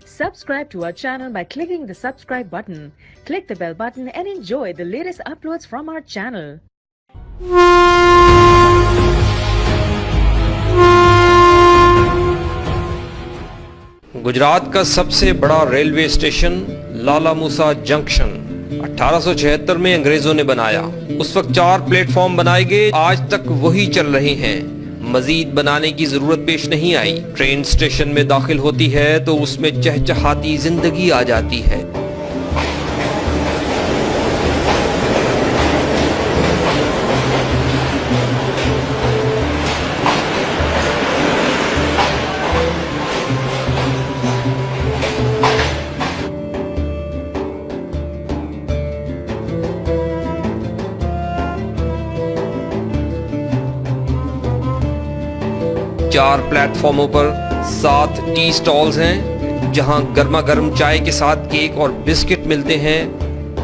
Subscribe to our channel by clicking the subscribe button. Click the bell button and enjoy the latest uploads from our channel. Gujarat का सबसे बड़ा railway station लाला मूसा junction 1876 में अंग्रेजों ने बनाया। उस वक्त 4 प्लेटफॉर्म बनाए गए, आज तक वही चल रहे हैं। मजीद बनाने की जरूरत पेश नहीं आई। ट्रेन स्टेशन में दाखिल होती है तो उसमें चहचहाती जिंदगी आ जाती है। 4 प्लेटफॉर्मों पर 7 टी स्टॉल्स हैं जहां गर्मा गर्म चाय के साथ केक और बिस्किट मिलते हैं।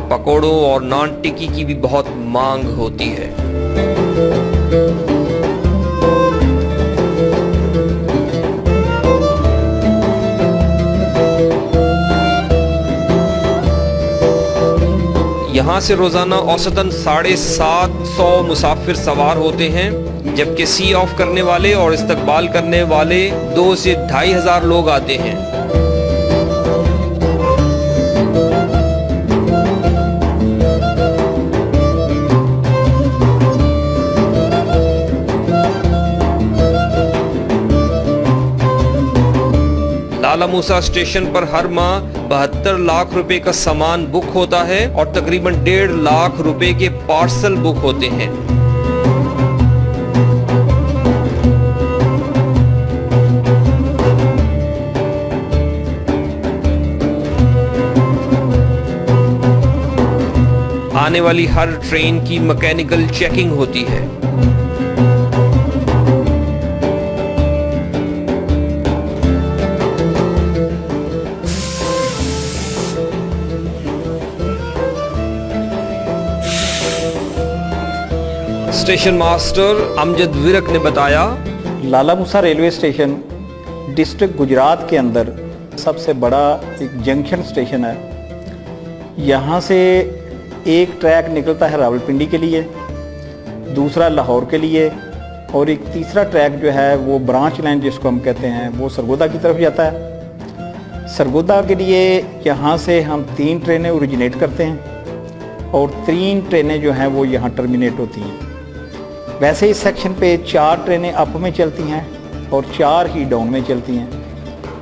पकोड़ों और नान टिक्की की भी बहुत मांग होती है। यहाँ से रोजाना औसतन 750 मुसाफिर सवार होते हैं, जबकि सी ऑफ करने वाले और इस्तकबाल करने वाले 2 से 2500 लोग आते हैं। लाला मूसा स्टेशन पर हर माह 72 लाख रुपए का सामान बुक होता है और तकरीबन 1.5 लाख रुपए के पार्सल बुक होते हैं। आने वाली हर ट्रेन की मैकेनिकल चेकिंग होती है। स्टेशन मास्टर अमजद विरक ने बताया, लाला मूसा रेलवे स्टेशन डिस्ट्रिक्ट गुजरात के अंदर सबसे बड़ा एक जंक्शन स्टेशन है। यहाँ से एक ट्रैक निकलता है रावलपिंडी के लिए, दूसरा लाहौर के लिए और एक तीसरा ट्रैक जो है वो ब्रांच लाइन जिसको हम कहते हैं वो सरगोदा की तरफ जाता है। सरगोदा के लिए यहाँ से हम 3 ट्रेनें ओरिजिनेट करते हैं और 3 ट्रेनें जो हैं वो यहाँ टर्मिनेट होती हैं। वैसे इस सेक्शन पे 4 ट्रेनें अप में चलती हैं और 4 ही डाउन में चलती हैं।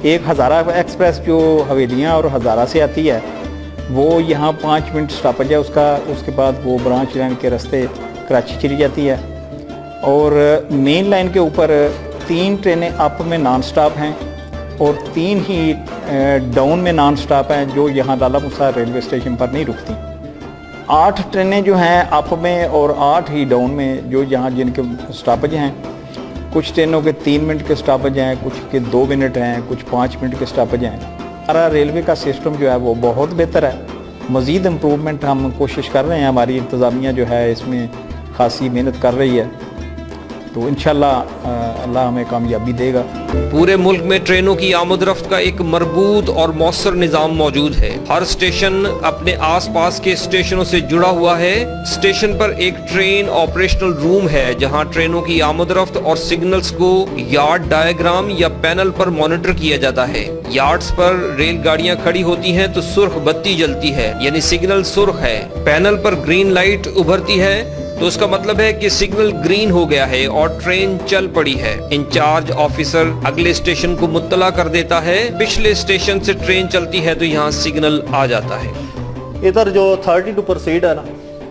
एक हज़ारा एक्सप्रेस जो हवेलियाँ और हज़ारा से आती है वो यहाँ 5 मिनट स्टॉपेज है उसका, उसके बाद वो ब्रांच लाइन के रास्ते कराची चली जाती है। और मेन लाइन के ऊपर 3 ट्रेनें अप में नॉन स्टॉप हैं और 3 ही डाउन में नॉन स्टॉप हैं जो यहाँ लाला मूसा रेलवे स्टेशन पर नहीं रुकती। 8 ट्रेनें जो हैं अप में और 8 ही डाउन में जो यहाँ जिनके स्टॉपेज हैं। कुछ ट्रेनों के 3 मिनट के स्टॉपेज हैं, कुछ के 2 मिनट हैं, कुछ 5 मिनट के स्टॉपेज हैं। हमारा रेलवे का सिस्टम जो है वो बहुत बेहतर है। मज़ीद इम्प्रूवमेंट हम कोशिश कर रहे हैं, हमारी इंतज़ामिया जो है इसमें ख़ासी मेहनत कर रही है, तो इंशाल्लाह अल्लाह हमें कामयाबी देगा। पूरे मुल्क में ट्रेनों की आमद-रफ्त का एक मरबूत और मौसर निज़ाम मौजूद है। हर स्टेशन अपने आसपास के स्टेशनों से जुड़ा हुआ है। स्टेशन पर एक ट्रेन ऑपरेशनल रूम है जहां ट्रेनों की आमद-रफ्त और सिग्नल्स को यार्ड डायग्राम या पैनल पर मॉनिटर किया जाता है। यार्ड्स पर रेलगाड़ियां खड़ी होती हैं तो सुर्ख बत्ती जलती है, यानी सिग्नल सुर्ख है। पैनल पर ग्रीन लाइट उभरती है तो उसका मतलब है कि सिग्नल ग्रीन हो गया है और ट्रेन चल पड़ी है। इंचार्ज ऑफिसर अगले स्टेशन को मुत्तला कर देता है। पिछले स्टेशन से ट्रेन चलती है तो यहाँ सिग्नल आ जाता है। इधर जो अथॉरिटी टू प्रोसीड है ना,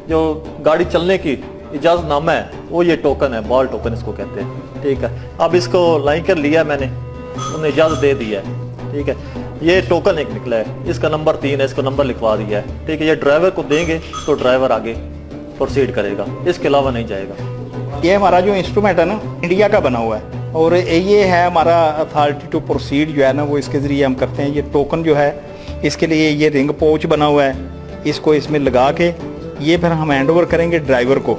जो गाड़ी चलने की इजाजतनामा है वो ये टोकन है, बॉल टोकन इसको कहते हैं। ठीक है, अब इसको लाइन कर लिया मैंने, उन्हें इजाजत दे दी है। ठीक है, ये टोकन एक निकला है, इसका नंबर 3 है, इसको नंबर लिखवा दिया है। ठीक है, ये ड्राइवर को देंगे तो ड्राइवर आगे प्रोसीड करेगा, इसके अलावा नहीं जाएगा। ये हमारा जो इंस्ट्रूमेंट है ना इंडिया का बना हुआ है और ये है हमारा अथॉरिटी टू प्रोसीड जो है ना वो इसके ज़रिए हम करते हैं। ये टोकन जो है इसके लिए ये रिंग पोच बना हुआ है, इसको इसमें लगा के ये फिर हम हैंड ओवर करेंगे ड्राइवर को।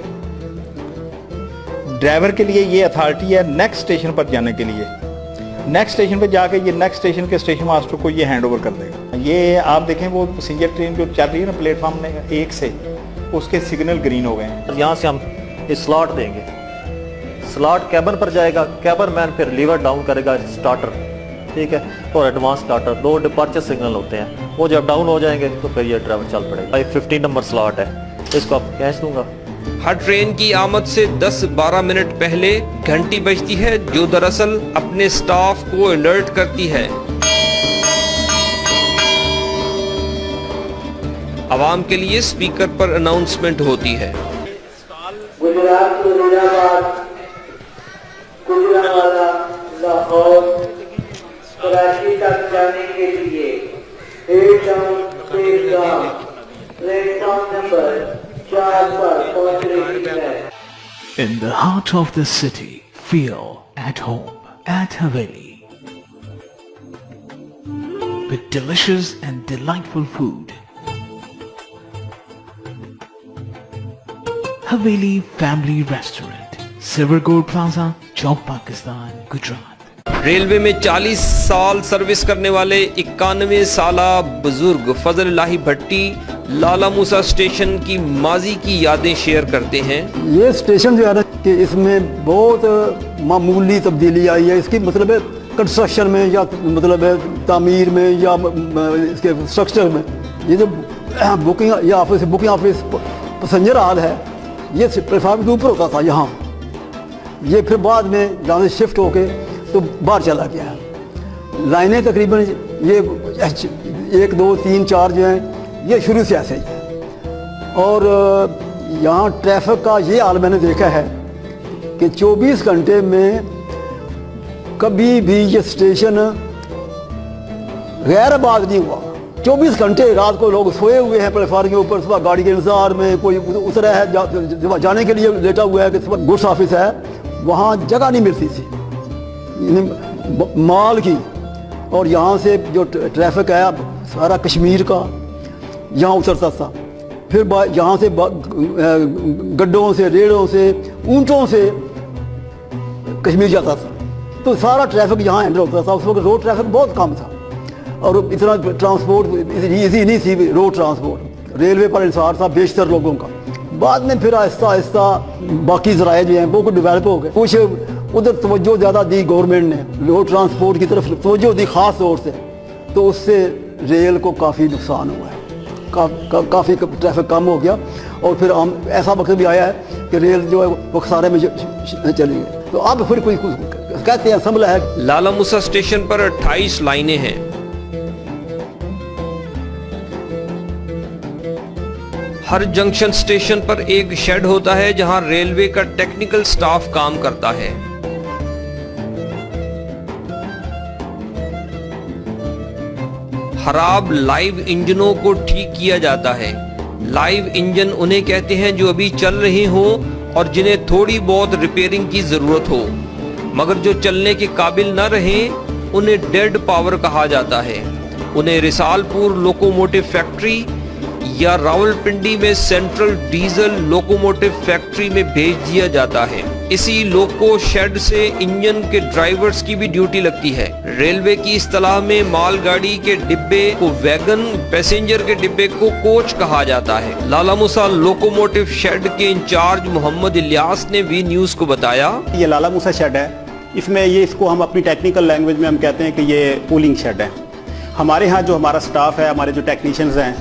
ड्राइवर के लिए ये अथॉरिटी है नेक्स्ट स्टेशन पर जाने के लिए। नेक्स्ट स्टेशन पे जाके ये नेक्स्ट स्टेशन के स्टेशन मास्टर को ये हैंड ओवर कर देगा। ये आप देखें वो पैसेंजर ट्रेन जो चल रही है ना प्लेटफॉर्म में 1 से, उसके सिग्नल ग्रीन हो गए हैं। यहाँ से हम ये स्लॉट देंगे, स्लॉट कैबिन पर जाएगा, कैबिन मैन फिर लीवर डाउन करेगा स्टार्टर, ठीक है, और एडवांस स्टार्टर, 2 डिपार्चर सिग्नल होते हैं, वो जब डाउन हो जाएंगे तो फिर ये ड्राइवर चल पड़ेगा। 15 नंबर स्लॉट है, इसको आप कैश दूंगा। हर ट्रेन की आमद से 10-12 मिनट पहले घंटी बजती है, जो दरअसल अपने स्टाफ को अलर्ट करती है। आवाम के लिए स्पीकर पर अनाउंसमेंट होती है। गुजरात से मुरादाबाद, गुजरावाला, लाहौर, कराची तक जाने के लिए प्लेटफॉर्म नंबर 4 पर पहुंच रही है। In the heart of the city, feel at home at Haveli. With delicious and delightful food. Haveli Family Restaurant, Silvergore Plaza, Chowk, Pakistan, Gujarat. Railway में 40 साल सर्विस करने वाले 91 साला बुजुर्ग फजल इलाही भट्टी लाला मूसा स्टेशन की माजी की यादें शेयर करते हैं। ये स्टेशन जो है ना कि इसमें बहुत मामूली तब्दीली आई है। इसकी मतलब है कंस्ट्रक्शन में या मतलब है तामीर में या इसके स्ट्रक्चर में। ये जो बुकिंग ऑफिस पैसेंजर हाल है, ये प्लेटफार्म के ऊपर होता था यहाँ, ये फिर बाद में यहाँ से शिफ्ट होके तो बाहर चला गया। लाइनें तकरीबन ये 1, 2, 3, 4 जो हैं ये शुरू से ऐसे ही है। और यहाँ ट्रैफिक का ये हाल मैंने देखा है कि 24 घंटे में कभी भी ये स्टेशन गैर आबाद नहीं हुआ। 24 घंटे रात को लोग सोए हुए हैं प्लेटफार्म के ऊपर, सुबह गाड़ी के इंतजार में, कोई उतरा है जाने के लिए लेटा हुआ है कि सुबह गुड्स ऑफिस है, वहाँ जगह नहीं मिलती थी माल की। और यहाँ से जो ट्रैफिक है सारा कश्मीर का यहाँ उतरता था, फिर यहाँ से गड्ढों से, रेड़ों से, ऊंटों से कश्मीर जाता था, तो सारा ट्रैफिक यहाँ एंटर होता था। उस वक्त रोड ट्रैफिक बहुत कम था और इतना ट्रांसपोर्ट ईजी नहीं थी, रोड ट्रांसपोर्ट। रेलवे पर इंसार था बेशतर लोगों का। बाद में फिर आहिस्ता आहिस्ता बाकी ज़राए जो हैं वो कुछ डेवलप हो गए, कुछ उधर तवज्जो ज़्यादा दी गवर्नमेंट ने, रोड ट्रांसपोर्ट की तरफ तवज्जो दी ख़ास तौर से, तो उससे रेल को काफ़ी नुकसान हुआ है, काफ़ी ट्रैफिक कम हो गया। और फिर हम ऐसा वक्त भी आया है कि रेल जो है वो खसारे में चली गई। तो अब फिर कोई कहते हैं संभला है। लाला मूसा स्टेशन पर 28 लाइनें हैं। हर जंक्शन स्टेशन पर एक शेड होता है जहां रेलवे का टेक्निकल स्टाफ काम करता है। खराब लाइव इंजनों को ठीक किया जाता है। लाइव इंजन उन्हें कहते हैं जो अभी चल रहे हों और जिन्हें थोड़ी बहुत रिपेयरिंग की जरूरत हो, मगर जो चलने के काबिल न रहें उन्हें डेड पावर कहा जाता है। उन्हें रिसालपुर लोकोमोटिव फैक्ट्री या रावलपिंडी में सेंट्रल डीजल लोकोमोटिव फैक्ट्री में भेज दिया जाता है। इसी लोको शेड से इंजन के ड्राइवर्स की भी ड्यूटी लगती है। रेलवे की इस्तिलाह में मालगाड़ी के डिब्बे को वैगन, पैसेंजर के डिब्बे को कोच कहा जाता है। लाला मूसा लोकोमोटिव शेड के इंचार्ज मोहम्मद इलियास ने वी न्यूज़ को बताया, ये लाला मूसा शेड है, इसमें ये इसको हम अपनी टेक्निकल लैंग्वेज में हम कहते हैं कि ये पूलिंग शेड है। हमारे यहाँ जो हमारा स्टाफ है, हमारे जो टेक्नीशियंस हैं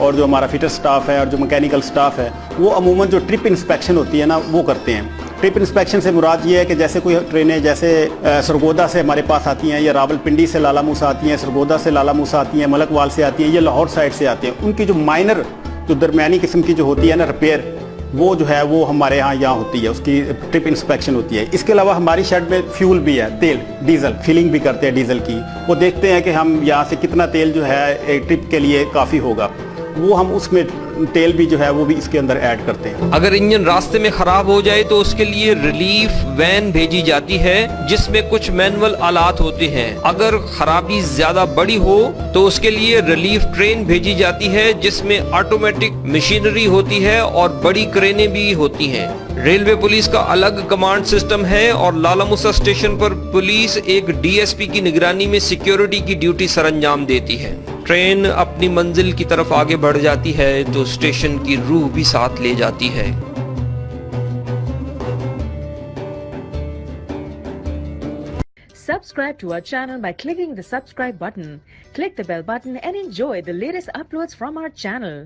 और जो हमारा फिटर स्टाफ है और जो मैकेनिकल स्टाफ है, वो अमूमन जो ट्रिप इंस्पेक्शन होती है ना वो करते हैं। ट्रिप इंस्पेक्शन से मुराद ये है कि जैसे कोई ट्रेनें जैसे सरगोदा से हमारे पास आती हैं या रावलपिंडी से लाला मूसा आती हैं, सरगोदा से लाला मूसा आती हैं, मलकवाल से आती हैं, ये लाहौर साइड से आती हैं, उनकी जो माइनर जो दरमियानी किस्म की जो होती है ना रिपेयर, वो जो है वो हमारे यहाँ होती है, उसकी ट्रिप इंस्पेक्शन होती है। इसके अलावा हमारी शेड में फ्यूल भी है, तेल, डीजल फिलिंग भी करते हैं डीजल की। वो देखते हैं कि हम यहाँ से कितना तेल जो है एक ट्रिप के लिए काफ़ी होगा, वो हम उसमें तेल भी जो है वो भी इसके अंदर ऐड करते हैं। अगर इंजन रास्ते में खराब हो जाए तो उसके लिए रिलीफ वैन भेजी जाती है जिसमें कुछ मैनुअल आलात होते हैं। अगर खराबी ज्यादा बड़ी हो तो उसके लिए रिलीफ ट्रेन भेजी जाती है जिसमें ऑटोमेटिक मशीनरी होती है और बड़ी क्रेनें भी होती हैं। रेलवे पुलिस का अलग कमांड सिस्टम है और लाला मूसा स्टेशन पर पुलिस एक डीएसपी की निगरानी में सिक्योरिटी की ड्यूटी सरंजाम देती है। ट्रेन अपनी मंजिल की तरफ आगे बढ़ जाती है तो स्टेशन की रूह भी साथ ले जाती है। Subscribe to our channel by clicking the subscribe button. Click the bell button and enjoy the latest uploads from our channel.